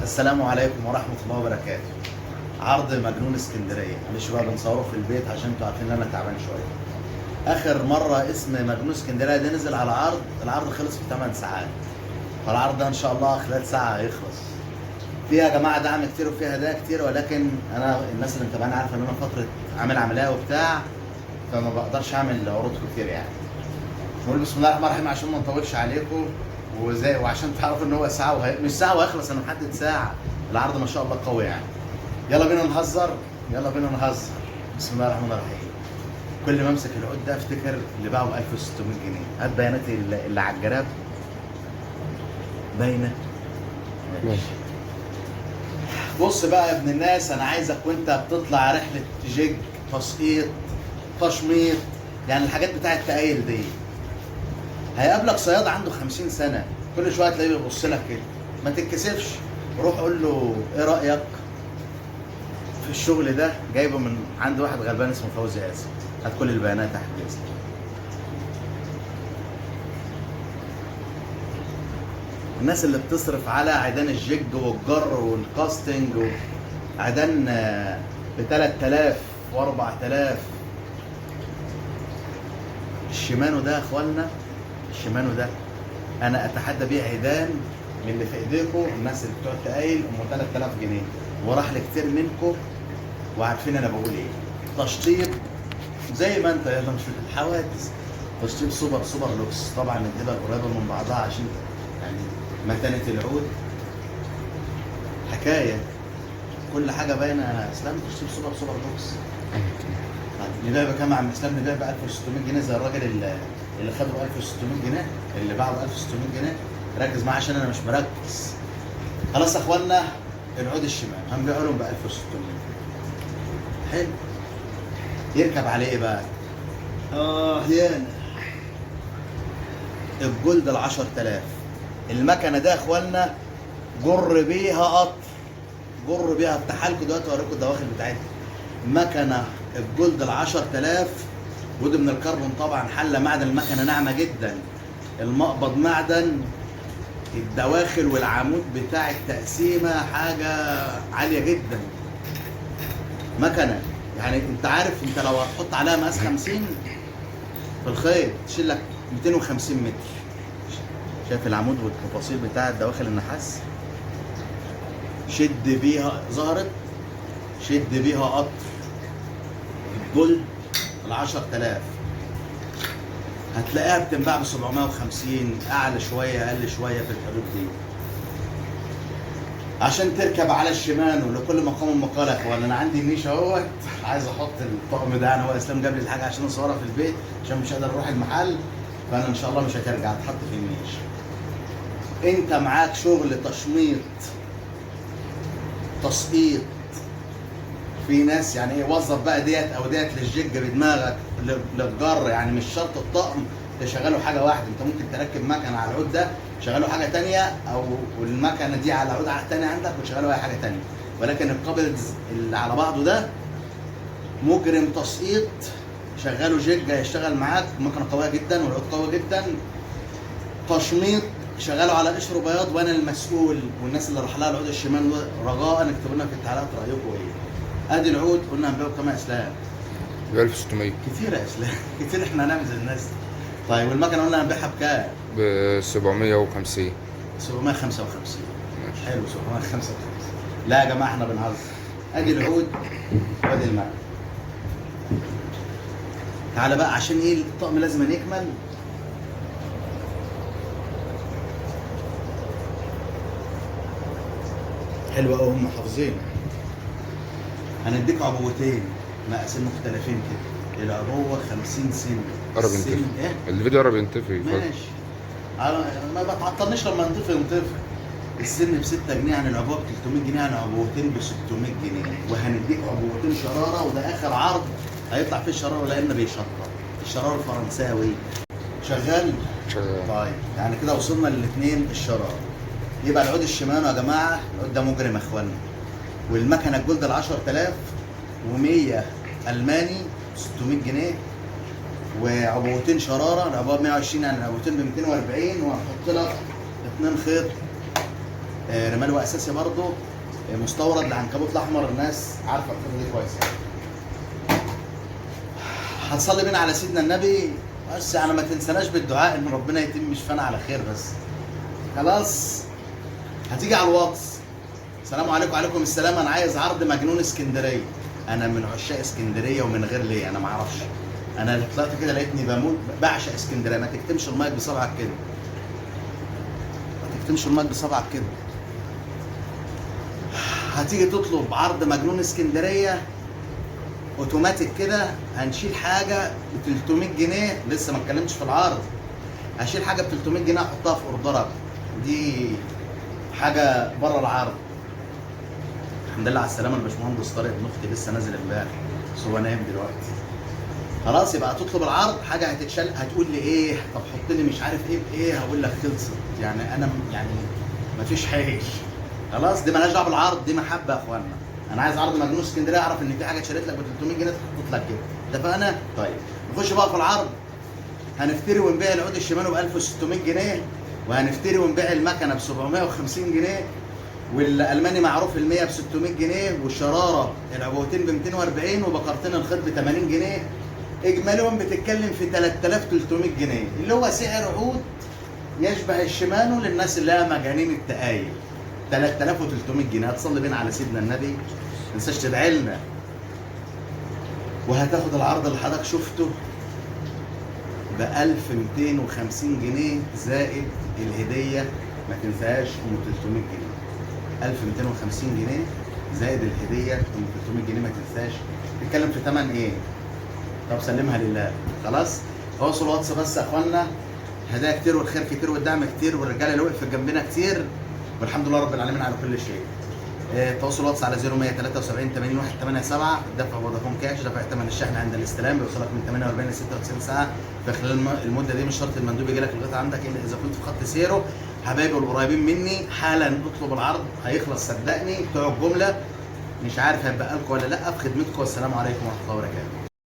السلام عليكم ورحمة الله وبركاته. عرض مجنون اسكندرية، معلش بقى بنصوره في البيت عشان انتوا عارفين ان انا تعبان شوية. آخر مرة اسم مجنون اسكندرية ده نزل على عرض، العرض خلص في 8 ساعات. فالعرض ده ان شاء الله خلال ساعة هيخلص. فيها يا جماعة دعم كتير وفيها هدايا كتير، ولكن انا الناس اللي متابعاني عارفة ان انا فترة عامل عملية وبتاع، فما بقدرش اعمل عروض كتير يعني. نقول بسم الله الرحمن الرحيم عشان ما نطولش عليكم وعشان تعرفوا ان هو ساعه مش ساعه وهيخلص، انا محدد ساعه. العرض ما شاء الله قوي يعني. يلا بينا نهزر، يلا بينا نهزر. بسم الله الرحمن الرحيم. كل ما امسك العود ده افتكر اللي باعه ب 1600 جنيه. هات بياناتي اللي على الجراب باينه. ماشي. بص بقى يا ابن الناس، انا عايزك وانت بتطلع رحله جيج، تسقيط، تشميط، يعني الحاجات بتاعت التقايل دي، هيقابلك صياد عنده 50 سنة، كل شوية تلاقيه بيبص لك كده. ما تتكسفش، روح قول له ايه رأيك في الشغل ده، جايبه من عند واحد غلبان اسمه فوزي ياسر. هات كل البيانات تحت الاسم. الناس اللي بتصرف على عيدان الجيج والجر والكاستنج وعيدان ب 3000 و 4000. الشيمانو ده يا اخوانا، الشيمانو ده انا اتحدى بيه عيدان من اللي في ايديكم، الناس اللي بتوع التقايل ام 3000 جنيه، وراح لكتير منكم وعارفين انا بقول ايه. تشطيب زي ما انت، يلا مش في الحوادث، تشطيب سوبر لوكس. طبعا الدبل قريبه من بعضها عشان يعني متانه العود حكايه، كل حاجه باينه يا اسلام. تشطيب سوبر لوكس. نبيع بكام يا عم اسلام؟ نبيع ب 1600 جنيه زي الراجل اللي خده ب 1600 جنيه، اللي باعه ب 1600 جنيه. ركز معايا عشان انا مش مركز. خلاص يا اخوانا، العود الشمال هنبيعه لهم ب 1600. حلو. يركب عليه ايه بقى؟ يانا الجولد ال 10000. المكنه ده يا اخوانا جر بيها قطر، جر بيها. افتحها لكم دلوقتي اوريكم الدواخل بتاعتها. مكنه الجولد ال 10000، ودي من الكربون طبعا، حله معدن، المكنه ناعمه جدا، المقبض معدن، الدواخل والعمود بتاع التقسيمه حاجه عاليه جدا. مكنه يعني انت عارف، انت لو هتحط عليها مقاس 50 في الخيط تشيل لك 250 متر. شايف العمود والتفاصيل بتاع الدواخل النحاس؟ شد بيها، ظهرت شد بيها قطر الجولد ال 10000. هتلاقيها بتنباع ب 750، اعلى شويه اقل شويه في الحدود دي. عشان تركب على الشيمانو لكل مقام مقال يا اخوان. انا عندي النيش اهوت، عايز احط الطقم ده. انا هو اسلام جاب لي الحاجه عشان اصورها في البيت عشان مش قادر اروح المحل، فانا ان شاء الله مش هترجع، تحط في النيش. انت معاك شغل تشميط، تسقيط، في ناس يعني ايه، وظف بقى ديت او ديت للجيج بدماغك، للجر، يعني مش شرط الطقم تشغله حاجه واحده. انت ممكن تركب مكنه على العود ده تشغله حاجه ثانيه، او المكنه دي على عود ثاني عندك وتشغله اي حاجه ثانيه. ولكن القابل اللي على بعضه ده مجرم تسقيط، شغله جيج هيشتغل معاك، المكنه قويه جدا والعود قوي جدا. تشميط شغاله على قشر بياض، وانا المسؤول. والناس اللي راح لها العود الشمال رجاء اكتبوا لنا في التعليقات رايكم ايه. ادي العود قلنا هنبيعه بكام يا اسلام؟ ب 1600. كتير يا اسلام كتير، احنا هنعمل زي الناس. طيب والمكنه قلنا هنبيعها بكام؟ ب 750. 755. حلو 755. لا يا جماعه احنا بنهزر. ادي العود وادي المكنه. تعالى بقى عشان ايه الطقم لازم يكمل. حلوه قوي، هم حافظين. هنديك عبوتين مقاسين مختلفين كده. العبوه 50 سن. قرب ينطفي. ايه؟ الفيديو قرب ينطفي. ماشي. ما بتعطلنيش لما ينطفي. السن ب 6 جنيه عن العبوه ب 300 جنيه عن عبوتين ب 600 جنيه. وهنديك عبوتين شراره، وده اخر عرض هيطلع فيه الشراره لان بيشطب. الشراره الفرنساوي شغال؟ شغال. طيب يعني كده وصلنا للاثنين الشراره. يبقى العود الشيمانو يا جماعه، العود ده مجرم يا اخوانا. والمكنه الجولد ال 10000 و100 الماني 600 جنيه. وعبوتين شراره، العبوه ب 120 يعني العبوتين ب 240. وهنحط لك 2 خيط رمال واساسي برضه، مستورد لعنكبوت الاحمر، الناس عارفه الخطه دي كويس يعني. هتصلي بينا على سيدنا النبي بس يعني ما تنسناش بالدعاء ان ربنا يتم شفانا على خير بس. خلاص هتيجي على الواتس. السلام عليكم. وعليكم السلام. انا عايز عرض مجنون اسكندريه. انا من عشاق اسكندريه ومن غير ليه انا ما اعرفش. انا طلعت كده لقيتني بموت بعشق اسكندريه. ما تكتمش المايك بصبعك كده، ما تكتمش المايك بصبعك كده. هتيجي تطلب عرض مجنون اسكندريه اوتوماتيك كده. هنشيل حاجه ب 300 جنيه، لسه ما اتكلمتش في العرض. هشيل حاجه ب 300 جنيه احطها في اوردرك، دي حاجه بره العرض. الحمد لله على السلامه الباشمهندس طارق ابن اختي، لسه نازل امبارح بس هو نايم دلوقتي. خلاص يبقى هتطلب العرض، حاجه هتتشال هتقول لي ايه؟ طب حط لي مش عارف ايه بايه، هقول لك خلصت. يعني انا يعني مفيش حاجه. خلاص دي مالهاش دعوه بالعرض، دي محبه يا اخوانا. انا عايز عرض مجنون اسكندريه، اعرف ان في حاجه اتشالت لك ب 300 جنيه تحط لك كده. اتفقنا؟ طيب نخش بقى في العرض. هنفتري ونبيع العود الشيمانو ب 1600 جنيه، وهنفتري ونبيع المكنه ب 750 جنيه، والالماني معروف ال 100 ب 600 جنيه، والشراره العبوتين ب 240، وبقرتين الخيط ب 80 جنيه. اجمالهم بتتكلم في 3300 جنيه، اللي هو سعر عود يشبه الشيمانو للناس اللي هي مجانين التقايل. 3300 جنيه. هتصلي بينا على سيدنا النبي، ما تنساش تدعي لنا. وهتاخد العرض اللي حضرتك شفته ب 1250 جنيه زائد الهديه، ما تنساهاش ام 300 جنيه. 1250 جنيه زائد الهديه ام 300 جنيه، ما تنساش. تتكلم في ثمن ايه؟ طب سلمها لله. خلاص تواصل واتس بس يا اخوانا. هدايا كتير والخير كتير والدعم كتير والرجاله اللي وقفت جنبنا كتير، والحمد لله رب العالمين على كل شيء. تواصل واتس على 0173 80 187. دفع فودافون كاش، دفع ثمن الشحن عند الاستلام بيوصلك من 48 ل 96 ساعه. في خلال المده دي مش شرط المندوب يجي لك لغايه عندك الا اذا كنت في خط سيره. حبايبي القريبين مني حالا اطلب العرض هيخلص صدقني. بتوع الجمله مش عارف هيبقى لكم ولا لا. في خدمتكم والسلام عليكم ورحمه الله وبركاته.